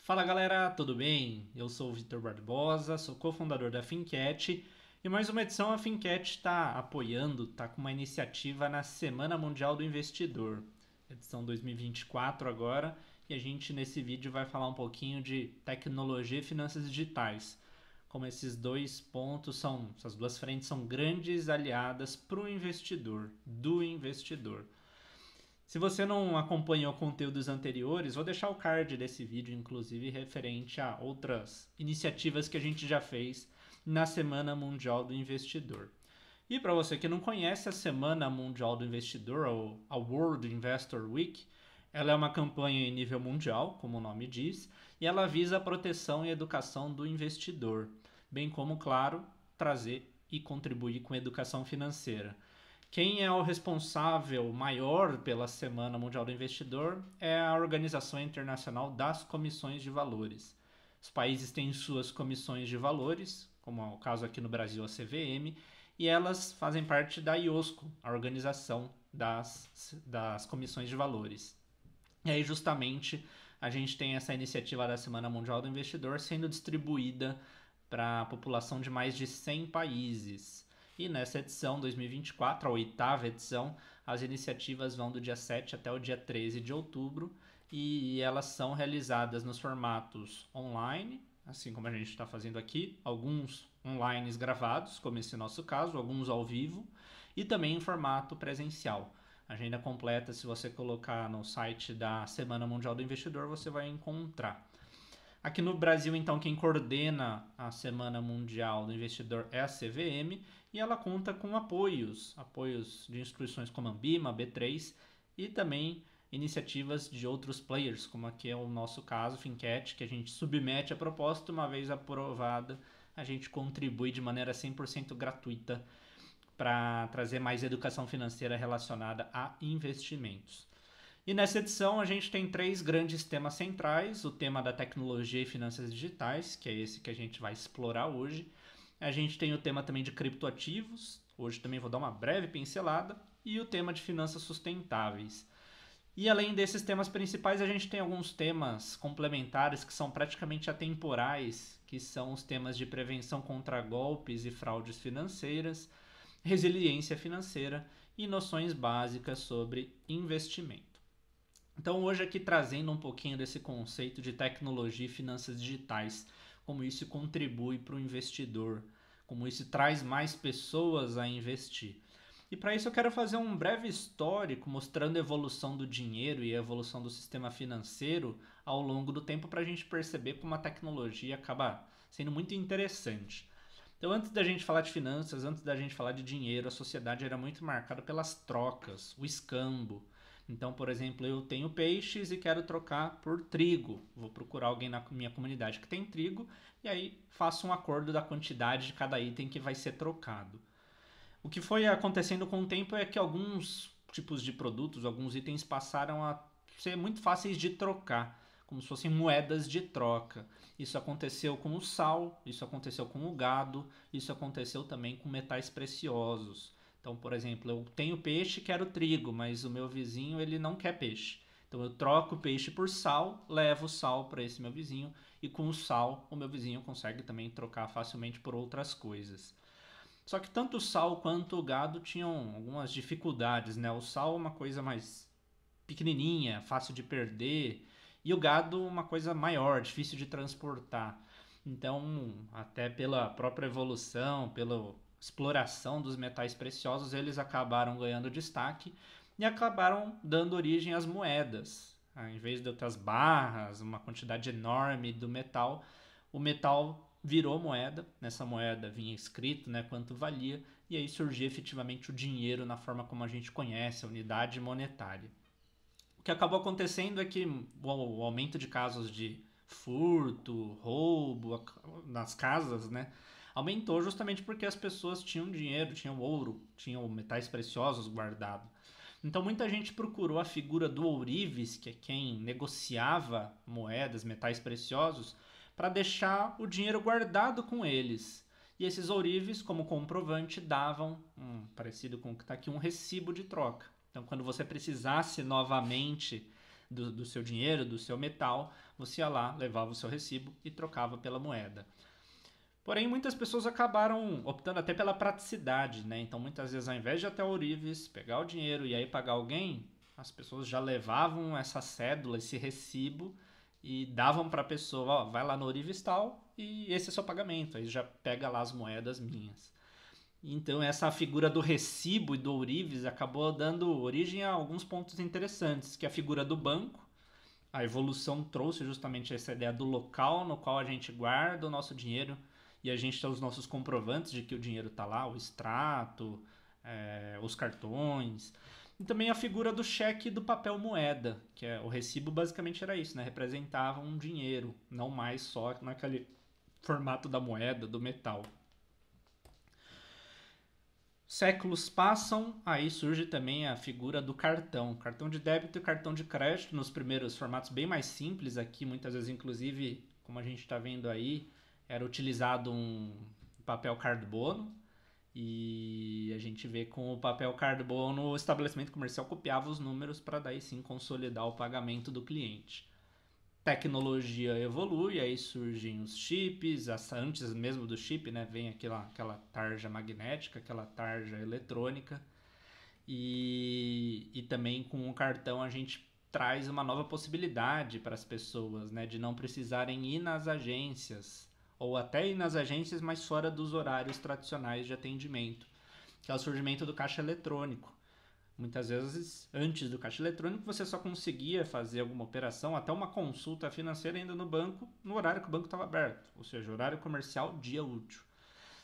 Fala galera, tudo bem? Eu sou o Vitor Barbosa, sou cofundador da Fincat e mais uma edição a Fincat está apoiando, está com uma iniciativa na Semana Mundial do Investidor, edição 2024 agora, e a gente nesse vídeo vai falar um pouquinho de tecnologia e finanças digitais. Como esses dois pontos são, essas duas frentes são grandes aliadas para o investidor, do investidor. Se você não acompanhou conteúdos anteriores, vou deixar o card desse vídeo, inclusive referente a outras iniciativas que a gente já fez na Semana Mundial do Investidor. E para você que não conhece a Semana Mundial do Investidor, ou a World Investor Week, ela é uma campanha em nível mundial, como o nome diz, e ela visa a proteção e educação do investidor, bem como, claro, trazer e contribuir com a educação financeira. Quem é o responsável maior pela Semana Mundial do Investidor é a Organização Internacional das Comissões de Valores. Os países têm suas comissões de valores, como é o caso aqui no Brasil, a CVM, e elas fazem parte da IOSCO, a Organização das Comissões de Valores. E aí, justamente, a gente tem essa iniciativa da Semana Mundial do Investidor sendo distribuída para a população de mais de 100 países. E nessa edição 2024, a oitava edição, as iniciativas vão do dia 7 até o dia 13 de outubro e elas são realizadas nos formatos online, assim como a gente está fazendo aqui, alguns online gravados, como esse nosso caso, alguns ao vivo, e também em formato presencial. A agenda completa, se você colocar no site da Semana Mundial do Investidor, você vai encontrar. Aqui no Brasil, então, quem coordena a Semana Mundial do Investidor é a CVM e ela conta com apoios de instituições como a Ambima, a B3 e também iniciativas de outros players, como aqui é o nosso caso, Fincat, que a gente submete a proposta, uma vez aprovada, a gente contribui de maneira 100% gratuita para trazer mais educação financeira relacionada a investimentos. E nessa edição a gente tem três grandes temas centrais: o tema da tecnologia e finanças digitais, que é esse que a gente vai explorar hoje. A gente tem o tema também de criptoativos, hoje também vou dar uma breve pincelada, e o tema de finanças sustentáveis. E além desses temas principais, a gente tem alguns temas complementares que são praticamente atemporais, que são os temas de prevenção contra golpes e fraudes financeiras, resiliência financeira e noções básicas sobre investimento. Então, hoje aqui trazendo um pouquinho desse conceito de tecnologia e finanças digitais, como isso contribui para o investidor, como isso traz mais pessoas a investir. E para isso eu quero fazer um breve histórico mostrando a evolução do dinheiro e a evolução do sistema financeiro ao longo do tempo para a gente perceber como a tecnologia acaba sendo muito interessante. Então, antes da gente falar de finanças, antes da gente falar de dinheiro, a sociedade era muito marcada pelas trocas, o escambo. Então, por exemplo, eu tenho peixes e quero trocar por trigo. Vou procurar alguém na minha comunidade que tem trigo e aí faço um acordo da quantidade de cada item que vai ser trocado. O que foi acontecendo com o tempo é que alguns tipos de produtos, alguns itens passaram a ser muito fáceis de trocar, como se fossem moedas de troca. Isso aconteceu com o sal, isso aconteceu com o gado, isso aconteceu também com metais preciosos. Então, por exemplo, eu tenho peixe e quero trigo, mas o meu vizinho ele não quer peixe. Então eu troco o peixe por sal, levo o sal para esse meu vizinho e com o sal o meu vizinho consegue também trocar facilmente por outras coisas. Só que tanto o sal quanto o gado tinham algumas dificuldades, né? O sal é uma coisa mais pequenininha, fácil de perder, e o gado uma coisa maior, difícil de transportar. Então, até pela própria evolução, pela exploração dos metais preciosos, eles acabaram ganhando destaque e acabaram dando origem às moedas. Em vez de outras barras, uma quantidade enorme do metal, o metal virou moeda. Nessa moeda vinha escrito, né, quanto valia, e aí surgia efetivamente o dinheiro na forma como a gente conhece, a unidade monetária. O que acabou acontecendo é que o aumento de casos de furto, roubo nas casas, né, aumentou justamente porque as pessoas tinham dinheiro, tinham ouro, tinham metais preciosos guardados. Então muita gente procurou a figura do ourives, que é quem negociava moedas, metais preciosos, para deixar o dinheiro guardado com eles. E esses ourives, como comprovante, davam, parecido com o que está aqui, um recibo de troca. Então, quando você precisasse novamente do seu dinheiro, do seu metal, você ia lá, levava o seu recibo e trocava pela moeda. Porém, muitas pessoas acabaram optando até pela praticidade, né? Então, muitas vezes, ao invés de ir até o Ourives, pegar o dinheiro e aí pagar alguém, as pessoas já levavam essa cédula, esse recibo e davam para a pessoa, ó, vai lá no Ourives tal e esse é seu pagamento. Aí já pega lá as moedas minhas. Então, essa figura do recibo e do Ourives acabou dando origem a alguns pontos interessantes, que é a figura do banco. A evolução trouxe justamente essa ideia do local no qual a gente guarda o nosso dinheiro e a gente tem os nossos comprovantes de que o dinheiro está lá, o extrato, os cartões. E também a figura do cheque e do papel moeda, que é o recibo basicamente era isso, né? Representava um dinheiro, não mais só naquele formato da moeda, do metal. Séculos passam, aí surge também a figura do cartão. Cartão de débito e cartão de crédito nos primeiros formatos bem mais simples aqui, muitas vezes inclusive, como a gente está vendo aí, era utilizado um papel carbono e a gente vê com o papel carbono o estabelecimento comercial copiava os números para daí sim consolidar o pagamento do cliente. Tecnologia evolui, aí surgem os chips, antes mesmo do chip, né, vem aquela tarja magnética, aquela tarja eletrônica, e também com o cartão a gente traz uma nova possibilidade para as pessoas, né, de não precisarem ir nas agências, ou até ir nas agências, mas fora dos horários tradicionais de atendimento, que é o surgimento do caixa eletrônico. Muitas vezes, antes do caixa eletrônico, você só conseguia fazer alguma operação, até uma consulta financeira ainda no banco, no horário que o banco estava aberto, ou seja, horário comercial, dia útil.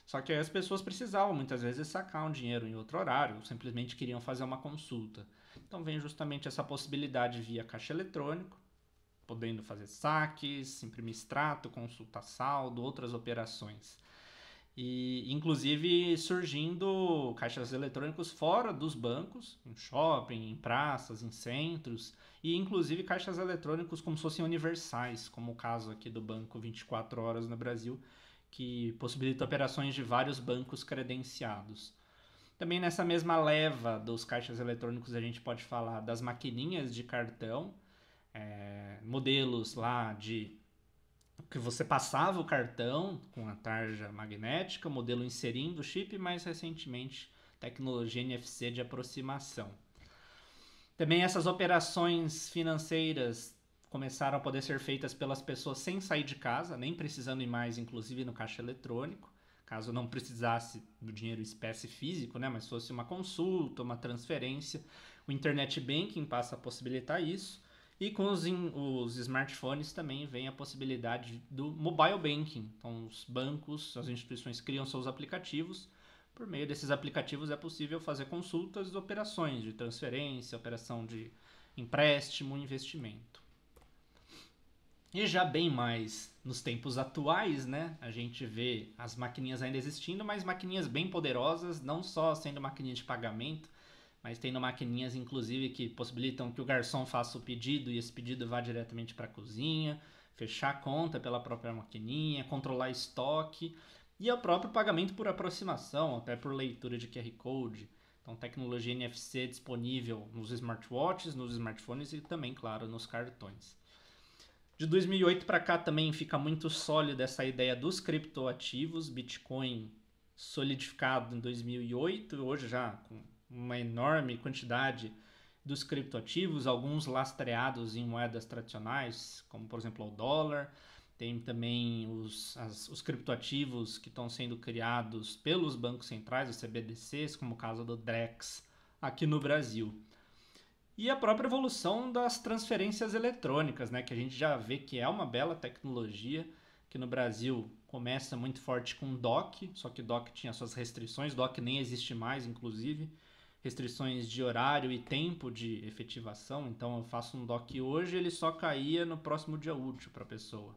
Só que aí as pessoas precisavam, muitas vezes, sacar um dinheiro em outro horário, ou simplesmente queriam fazer uma consulta. Então vem justamente essa possibilidade via caixa eletrônico, podendo fazer saques, imprimir extrato, consultar saldo, outras operações. E inclusive surgindo caixas eletrônicos fora dos bancos, em shopping, em praças, em centros, e inclusive caixas eletrônicos como se fossem universais, como o caso aqui do Banco 24 Horas no Brasil, que possibilita operações de vários bancos credenciados. Também nessa mesma leva dos caixas eletrônicos a gente pode falar das maquininhas de cartão, modelos lá de que você passava o cartão com a tarja magnética, modelo inserindo o chip, e mais recentemente tecnologia NFC de aproximação. Também essas operações financeiras começaram a poder ser feitas pelas pessoas sem sair de casa, nem precisando ir mais, inclusive no caixa eletrônico, caso não precisasse do dinheiro espécie físico, né, mas fosse uma consulta, uma transferência. O Internet Banking passa a possibilitar isso. E com os smartphones também vem a possibilidade do mobile banking. Então, os bancos, as instituições criam seus aplicativos. Por meio desses aplicativos é possível fazer consultas de operações de transferência, operação de empréstimo, investimento. E já bem mais nos tempos atuais, né? A gente vê as maquininhas ainda existindo, mas maquininhas bem poderosas, não só sendo maquininha de pagamento, mas tendo maquininhas inclusive que possibilitam que o garçom faça o pedido e esse pedido vá diretamente para a cozinha, fechar a conta pela própria maquininha, controlar estoque e o próprio pagamento por aproximação, até por leitura de QR Code. Então, tecnologia NFC disponível nos smartwatches, nos smartphones e também, claro, nos cartões. De 2008 para cá também fica muito sólida essa ideia dos criptoativos, Bitcoin solidificado em 2008, hoje já com uma enorme quantidade dos criptoativos, alguns lastreados em moedas tradicionais, como por exemplo o dólar. Tem também os criptoativos que estão sendo criados pelos bancos centrais, os CBDCs, como o caso do Drex aqui no Brasil. E a própria evolução das transferências eletrônicas, né, que a gente já vê que é uma bela tecnologia, que no Brasil começa muito forte com o DOC, só que o DOC tinha suas restrições, o DOC nem existe mais, inclusive, restrições de horário e tempo de efetivação, então eu faço um DOC hoje, ele só caía no próximo dia útil para a pessoa.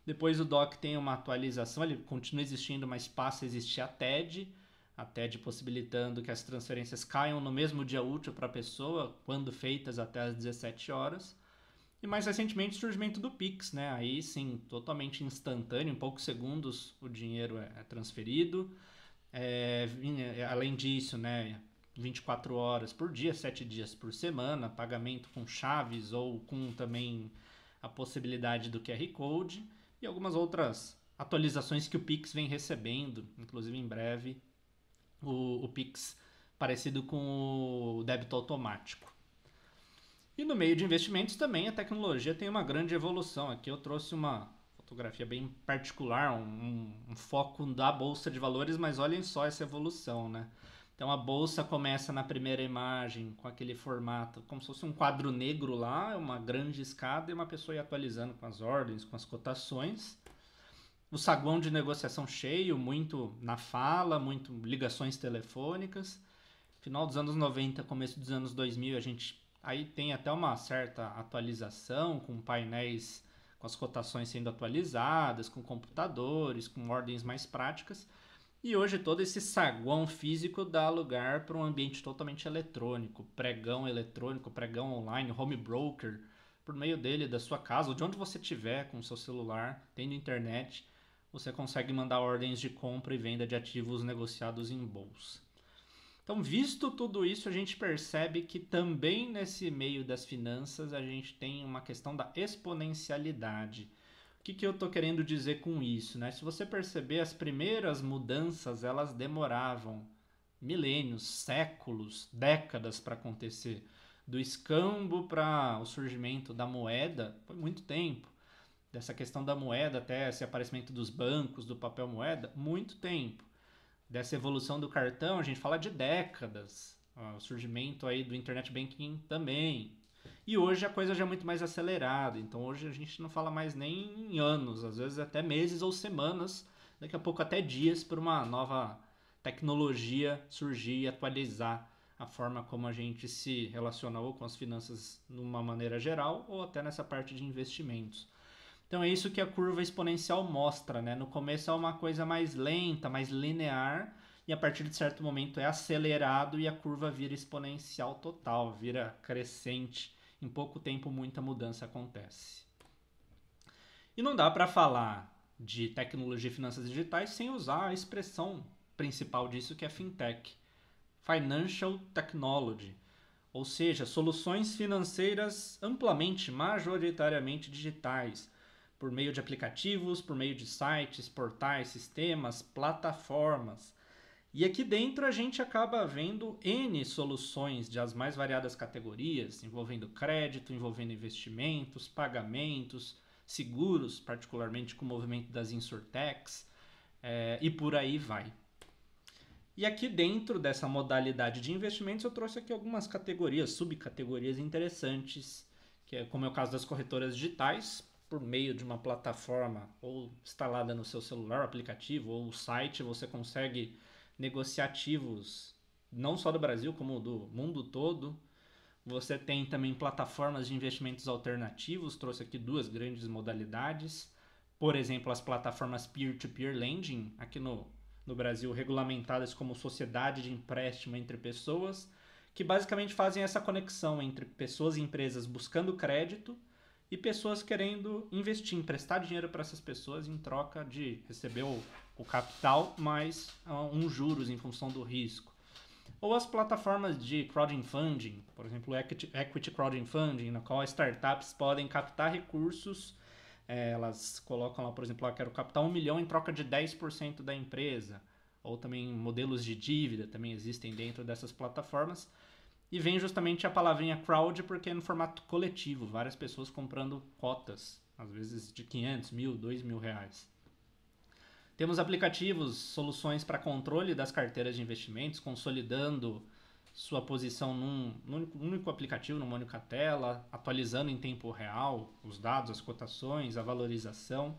Depois o DOC tem uma atualização, ele continua existindo, mas passa a existir a TED possibilitando que as transferências caiam no mesmo dia útil para a pessoa, quando feitas até às 17 horas. E mais recentemente o surgimento do Pix, né? Aí sim, totalmente instantâneo, em poucos segundos o dinheiro é transferido. Além disso, né, 24 horas por dia, 7 dias por semana, pagamento com chaves ou com também a possibilidade do QR Code e algumas outras atualizações que o Pix vem recebendo, inclusive em breve o Pix parecido com o débito automático. E no meio de investimentos também a tecnologia tem uma grande evolução. Aqui eu trouxe uma fotografia bem particular, um foco da Bolsa de Valores, mas olhem só essa evolução, né? Então a bolsa começa na primeira imagem com aquele formato, como se fosse um quadro negro lá, uma grande escada e uma pessoa ia atualizando com as ordens, com as cotações. O saguão de negociação cheio, muito na fala, muito ligações telefônicas. Final dos anos 90, começo dos anos 2000, a gente aí tem até uma certa atualização com painéis com as cotações sendo atualizadas, com computadores, com ordens mais práticas. E hoje todo esse saguão físico dá lugar para um ambiente totalmente eletrônico, pregão online, home broker, por meio dele, da sua casa, ou de onde você estiver com o seu celular, tendo internet, você consegue mandar ordens de compra e venda de ativos negociados em bolsa. Então, visto tudo isso, a gente percebe que também nesse meio das finanças a gente tem uma questão da exponencialidade. O que eu estou querendo dizer com isso, né? Se você perceber, as primeiras mudanças elas demoravam milênios, séculos, décadas para acontecer. Do escambo para o surgimento da moeda, foi muito tempo. Dessa questão da moeda até esse aparecimento dos bancos, do papel moeda, muito tempo. Dessa evolução do cartão, a gente fala de décadas. O surgimento aí do internet banking também. E hoje a coisa já é muito mais acelerada, então hoje a gente não fala mais nem em anos, às vezes até meses ou semanas, daqui a pouco até dias, para uma nova tecnologia surgir e atualizar a forma como a gente se relaciona ou com as finanças numa maneira geral ou até nessa parte de investimentos. Então é isso que a curva exponencial mostra, né? No começo é uma coisa mais lenta, mais linear, e a partir de certo momento é acelerado e a curva vira exponencial total, vira crescente. Em pouco tempo muita mudança acontece. E não dá para falar de tecnologia e finanças digitais sem usar a expressão principal disso, que é fintech, Financial Technology, ou seja, soluções financeiras amplamente, majoritariamente digitais, por meio de aplicativos, por meio de sites, portais, sistemas, plataformas. E aqui dentro a gente acaba vendo N soluções de as mais variadas categorias, envolvendo crédito, envolvendo investimentos, pagamentos, seguros, particularmente com o movimento das insurtechs, e por aí vai. E aqui dentro dessa modalidade de investimentos eu trouxe aqui algumas categorias, subcategorias interessantes, que é como é o caso das corretoras digitais, por meio de uma plataforma ou instalada no seu celular, aplicativo ou site, você consegue negociar ativos não só do Brasil, como do mundo todo. Você tem também plataformas de investimentos alternativos, trouxe aqui duas grandes modalidades. Por exemplo, as plataformas peer-to-peer lending, aqui no Brasil regulamentadas como sociedade de empréstimo entre pessoas, que basicamente fazem essa conexão entre pessoas e empresas buscando crédito e pessoas querendo investir, emprestar dinheiro para essas pessoas em troca de receber o capital mais juros em função do risco. Ou as plataformas de crowdfunding, por exemplo, equity crowdfunding, na qual as startups podem captar recursos, elas colocam lá, por exemplo, quero captar 1 milhão em troca de 10% da empresa, ou também modelos de dívida também existem dentro dessas plataformas. E vem justamente a palavrinha crowd porque é no formato coletivo, várias pessoas comprando cotas, às vezes de 500, 1.000, 2.000 reais. Temos aplicativos, soluções para controle das carteiras de investimentos, consolidando sua posição num único aplicativo, numa única tela, atualizando em tempo real os dados, as cotações, a valorização.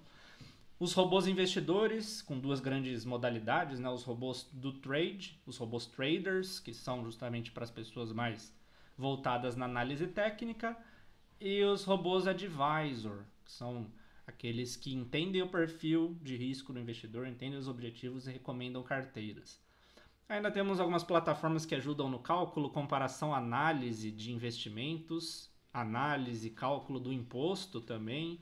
Os robôs investidores, com duas grandes modalidades, né? Os robôs do trade, os robôs traders, que são justamente para as pessoas mais voltadas na análise técnica, e os robôs advisor, que são aqueles que entendem o perfil de risco do investidor, entendem os objetivos e recomendam carteiras. Ainda temos algumas plataformas que ajudam no cálculo, comparação, análise de investimentos, análise, cálculo do imposto também.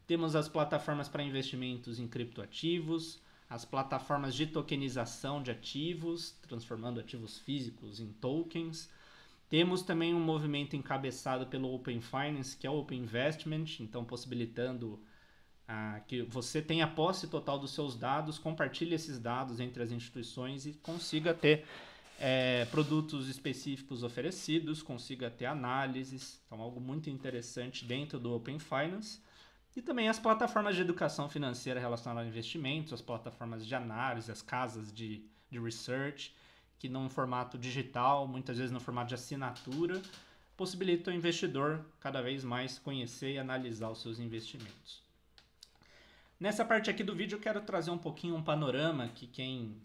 Temos as plataformas para investimentos em criptoativos, as plataformas de tokenização de ativos, transformando ativos físicos em tokens. Temos também um movimento encabeçado pelo Open Finance, que é o Open Investment, então possibilitando que você tenha posse total dos seus dados, compartilhe esses dados entre as instituições e consiga ter produtos específicos oferecidos, consiga ter análises, então algo muito interessante dentro do Open Finance. E também as plataformas de educação financeira relacionadas a investimentos, as plataformas de análise, as casas de research, que num formato digital, muitas vezes no formato de assinatura, possibilitam o investidor cada vez mais conhecer e analisar os seus investimentos. Nessa parte aqui do vídeo eu quero trazer um pouquinho um panorama que quem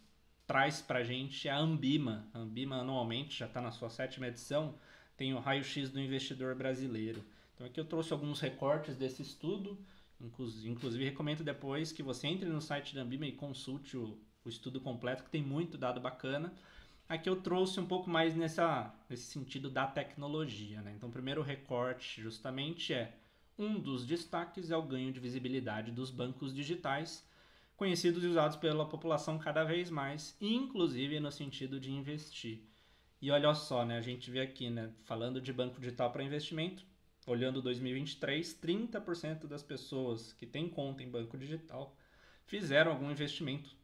traz pra gente é a Ambima. A Ambima anualmente, já está na sua 7ª edição, tem o raio-x do investidor brasileiro. Então aqui eu trouxe alguns recortes desse estudo, inclusive recomendo depois que você entre no site da Ambima e consulte o estudo completo, que tem muito dado bacana. Aqui eu trouxe um pouco mais nesse sentido da tecnologia, né? Então o primeiro recorte justamente um dos destaques é o ganho de visibilidade dos bancos digitais, conhecidos e usados pela população cada vez mais, inclusive no sentido de investir. E olha só, né, a gente vê aqui, né, falando de banco digital para investimento, olhando 2023, 30% das pessoas que têm conta em banco digital fizeram algum investimento.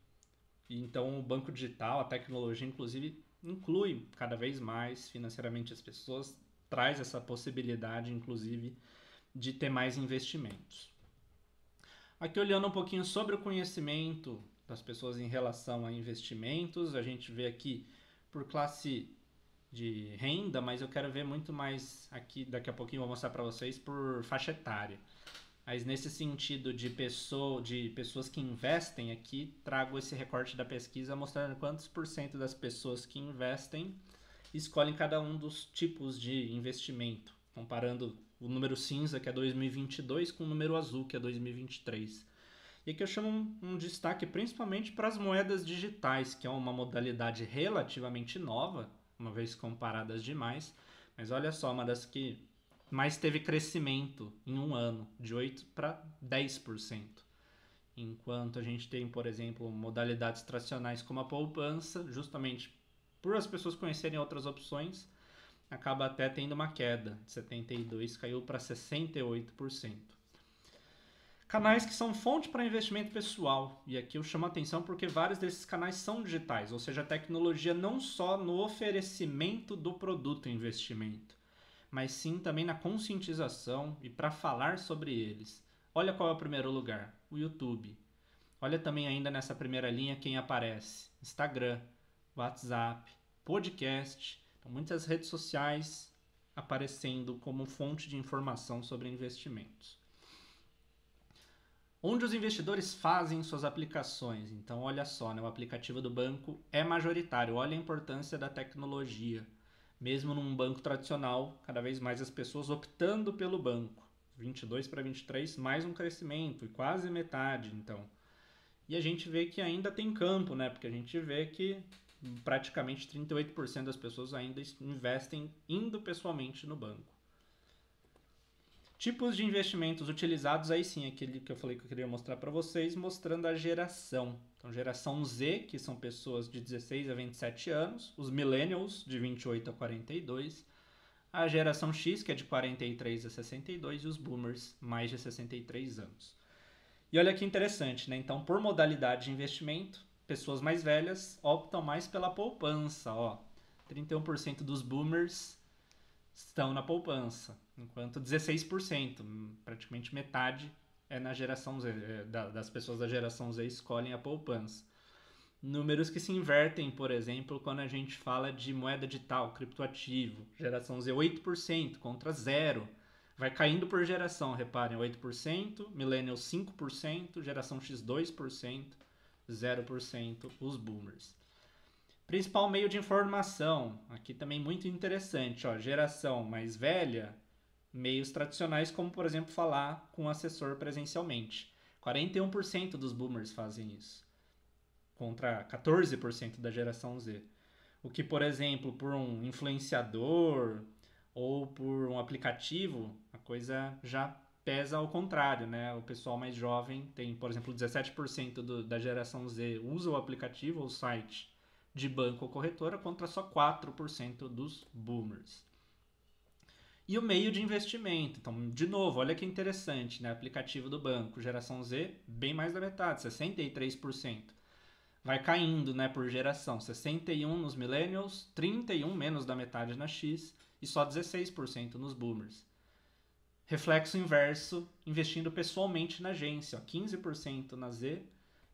E então o banco digital, a tecnologia inclusive, inclui cada vez mais financeiramente as pessoas, traz essa possibilidade inclusive de ter mais investimentos. Aqui olhando um pouquinho sobre o conhecimento das pessoas em relação a investimentos, a gente vê aqui por classe de renda, mas eu quero ver muito mais aqui, daqui a pouquinho eu vou mostrar para vocês, por faixa etária. Mas nesse sentido de pessoas que investem aqui, trago esse recorte da pesquisa mostrando quantos por cento das pessoas que investem escolhem cada um dos tipos de investimento, comparando o número cinza, que é 2022, com o número azul, que é 2023. E aqui eu chamo um destaque principalmente para as moedas digitais, que é uma modalidade relativamente nova, uma vez comparadas demais, mas olha só, uma das que mais teve crescimento em um ano, de 8% para 10%. Enquanto a gente tem, por exemplo, modalidades tradicionais como a poupança, justamente por as pessoas conhecerem outras opções, acaba até tendo uma queda de 72%, caiu para 68%. Canais que são fonte para investimento pessoal, e aqui eu chamo a atenção porque vários desses canais são digitais, ou seja, a tecnologia não só no oferecimento do produto investimento, mas sim também na conscientização e para falar sobre eles. Olha qual é o primeiro lugar, o YouTube. Olha também ainda nessa primeira linha quem aparece, Instagram, WhatsApp, podcast, então, muitas redes sociais aparecendo como fonte de informação sobre investimentos. Onde os investidores fazem suas aplicações. Então, olha só, né, o aplicativo do banco é majoritário. Olha a importância da tecnologia. Mesmo num banco tradicional, cada vez mais as pessoas optando pelo banco. 22 para 23, mais um crescimento, e quase metade, então. E a gente vê que ainda tem campo, né? Porque a gente vê que praticamente 38% das pessoas ainda investem indo pessoalmente no banco. Tipos de investimentos utilizados, aí sim, aquele que eu falei que eu queria mostrar para vocês, mostrando a geração. Então, geração Z, que são pessoas de 16 a 27 anos, os millennials, de 28 a 42, a geração X, que é de 43 a 62, e os boomers, mais de 63 anos. E olha que interessante, né? Então, por modalidade de investimento, pessoas mais velhas optam mais pela poupança, ó. 31% dos boomers estão na poupança, enquanto 16%, praticamente metade, é na geração Z, das pessoas da geração Z escolhem a poupança. Números que se invertem, por exemplo, quando a gente fala de moeda digital, criptoativo. Geração Z 8% contra 0%. Vai caindo por geração, reparem, 8%, Millennials 5%, geração X 2%, 0% os boomers. Principal meio de informação, aqui também muito interessante, ó, geração mais velha, meios tradicionais como, por exemplo, falar com o assessor presencialmente. 41% dos boomers fazem isso, contra 14% da geração Z. O que, por exemplo, por um influenciador ou por um aplicativo, a coisa já pesa ao contrário, né? O pessoal mais jovem tem, por exemplo, 17% da geração Z usa o aplicativo ou site de banco ou corretora contra só 4% dos boomers. E o meio de investimento. Então, de novo, olha que interessante, né? Aplicativo do banco, geração Z, bem mais da metade, 63%. Vai caindo, né, por geração, 61% nos millennials, 31% menos da metade na X e só 16% nos boomers. Reflexo inverso, investindo pessoalmente na agência, ó, 15% na Z,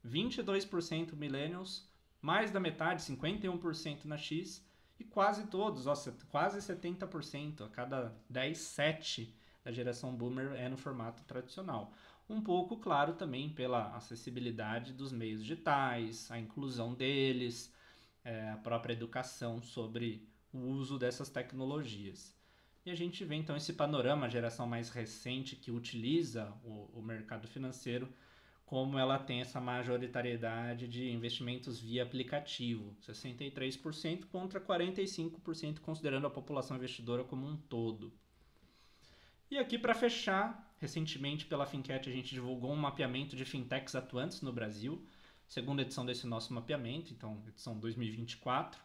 22% millennials, mais da metade, 51% na X e quase todos, ó, quase 70%, a cada 10, 7 da geração boomer é no formato tradicional. Um pouco, claro, também pela acessibilidade dos meios digitais, a inclusão deles, a própria educação sobre o uso dessas tecnologias. E a gente vê então esse panorama, a geração mais recente que utiliza o mercado financeiro, como ela tem essa majoritariedade de investimentos via aplicativo, 63% contra 45% considerando a população investidora como um todo. E aqui para fechar, recentemente pela Fincat a gente divulgou um mapeamento de fintechs atuantes no Brasil, segunda edição desse nosso mapeamento, então edição 2024.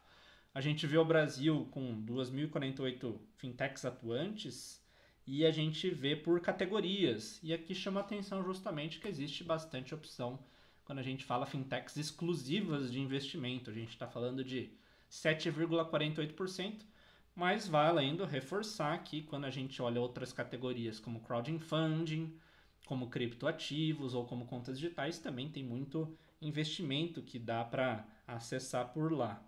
A gente vê o Brasil com 2.048 fintechs atuantes e a gente vê por categorias. E aqui chama a atenção justamente que existe bastante opção quando a gente fala fintechs exclusivas de investimento. A gente está falando de 7,48%, mas vale ainda reforçar aqui quando a gente olha outras categorias como crowdfunding, como criptoativos ou como contas digitais, também tem muito investimento que dá para acessar por lá.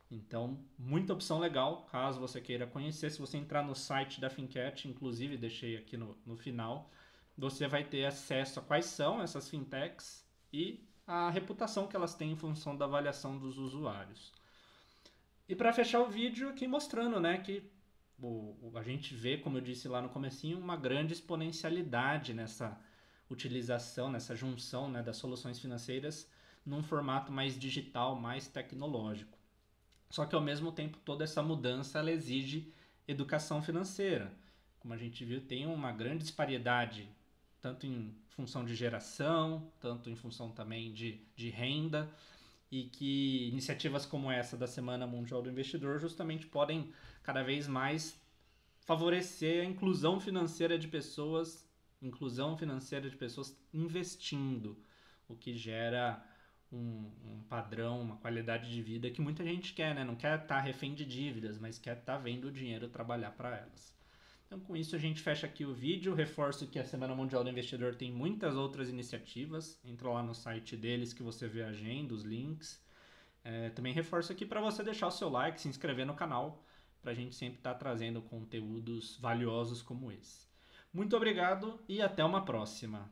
Então, muita opção legal, caso você queira conhecer. Se você entrar no site da Fincat, inclusive deixei aqui no final, você vai ter acesso a quais são essas fintechs e a reputação que elas têm em função da avaliação dos usuários. E para fechar o vídeo aqui mostrando, né, que a gente vê, como eu disse lá no comecinho, uma grande exponencialidade nessa utilização, nessa junção, né, das soluções financeiras num formato mais digital, mais tecnológico. Só que ao mesmo tempo toda essa mudança ela exige educação financeira. Como a gente viu, tem uma grande disparidade, tanto em função de geração, tanto em função também de renda, e que iniciativas como essa da Semana Mundial do Investidor justamente podem cada vez mais favorecer a inclusão financeira de pessoas investindo, o que gera um padrão, uma qualidade de vida que muita gente quer, né? Não quer estar refém de dívidas, mas quer estar vendo o dinheiro trabalhar para elas. Então, com isso, a gente fecha aqui o vídeo. Reforço que a Semana Mundial do Investidor tem muitas outras iniciativas. Entra lá no site deles que você vê a agenda, os links. Também reforço aqui para você deixar o seu like, se inscrever no canal, para a gente sempre estar trazendo conteúdos valiosos como esse. Muito obrigado e até uma próxima!